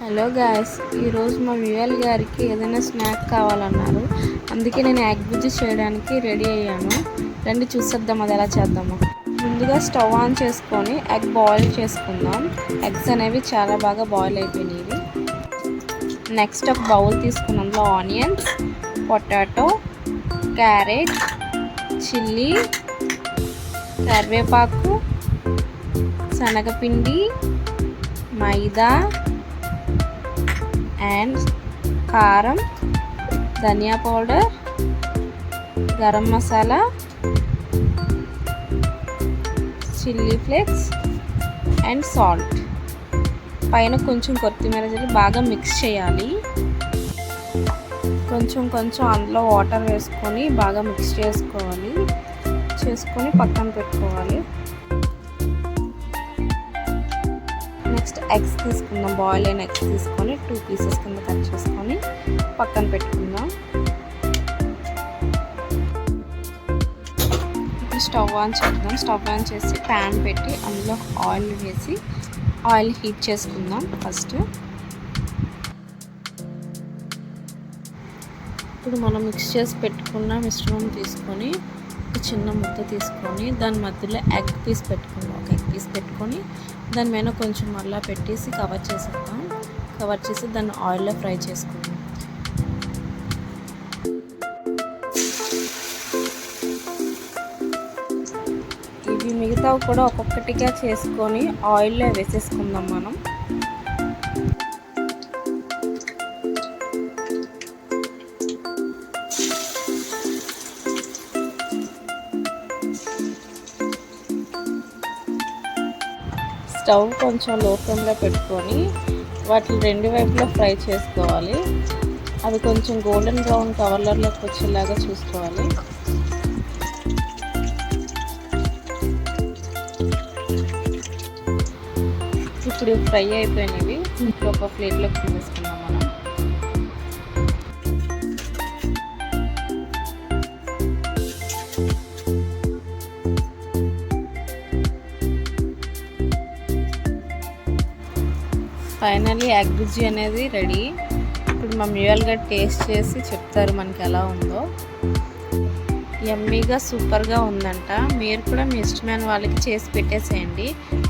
Hello guys, ఈరోజు మా వివాల్ గారికి ఏదైనా స్నాక్ కావాలన్నారు. అందుకే నేను ఎగ్ బుజ్జి చేయడానికి రెడీ అయ్యాను. రండి చూసేద్దాం అది ఎలా చేద్దాము. ముందుగా స్టవ్ ఆన్ చేసుకొని ఎగ్ బాయిల్ చేసుకుందాం. ఎగ్స్ అనేవి చాలా బాగా బాయిల్ అయిపోయినాయి. నెక్స్ట్ ఒక బౌల్ తీసుకున్నాం. అందులో ఆనియన్స్, పొటాటో, క్యారెట్, చిల్లీ, కరివేపాకు, శనగపిండి, మైదా అండ్ కారం, dhania powder, garam masala, chilli flakes and salt. పైన కొంచెం కొత్తిమీర జల్లి బాగా మిక్స్ చేయాలి. కొంచెం అందులో వాటర్ వేసుకొని బాగా మిక్స్ చేసుకొని పక్కన పెట్టుకోవాలి. నెక్స్ట్ ఎగ్స్ తీసుకుందాం. బాయిల్ అయిన ఎగ్స్ తీసుకొని 2 పీసెస్ కింద కట్ చేసుకొని పక్కన పెట్టుకుందాం. ఇప్పుడు స్టవ్ ఆన్ చేద్దాం. స్టవ్ ఆన్ చేసి ప్యాన్ పెట్టి అందులో ఆయిల్ వేసి ఆయిల్ హీట్ చేసుకుందాం. ఫస్ట్ ఇప్పుడు మనం మిక్స్ చేసి పెట్టుకున్న మిశ్రమం తీసుకొని ఒక చిన్న ముద్ద తీసుకొని దాని మధ్యలో ఎగ్ పీస్ పెట్టుకుందాం. ఒక ఎగ్ పీస్ పెట్టుకొని దాని మీద కొంచెం మళ్ళీ పెట్టేసి కవర్ చేసేద్దాం. కవర్ చేసి దాన్ని ఆయిల్లో ఫ్రై చేసుకుందాం. ఇవి మిగతావి కూడా ఒక్కొక్కటిగా చేసుకొని ఆయిల్లో వేసేసుకుందాం మనం. స్టవ్ కొంచెం లో ఫ్లేమ్లో పెట్టుకొని వాటిని 2 వైపులా ఫ్రై చేసుకోవాలి. అవి కొంచెం గోల్డెన్ బ్రౌన్ కలర్లోకి వచ్చేలాగా చూసుకోవాలి. ఇప్పుడు ఫ్రై అయిపోయినవి ఒక ప్లేట్లోకి తీసేసుకుందాం మనం. ఫైనల్లీ ఎగ్ బుజ్జి అనేది రెడీ. ఇప్పుడు మా మ్యూయల్ గారు టేస్ట్ చేసి చెప్తారు మనకి ఎలా ఉందో. యమ్మీగా సూపర్గా ఉందంట. మీరు కూడా మీ ఇష్టమైన వాళ్ళకి చేసి పెట్టేసేయండి.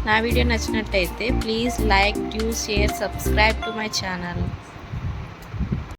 నా వీడియో నచ్చినట్టయితే please like, do, share, subscribe to my channel.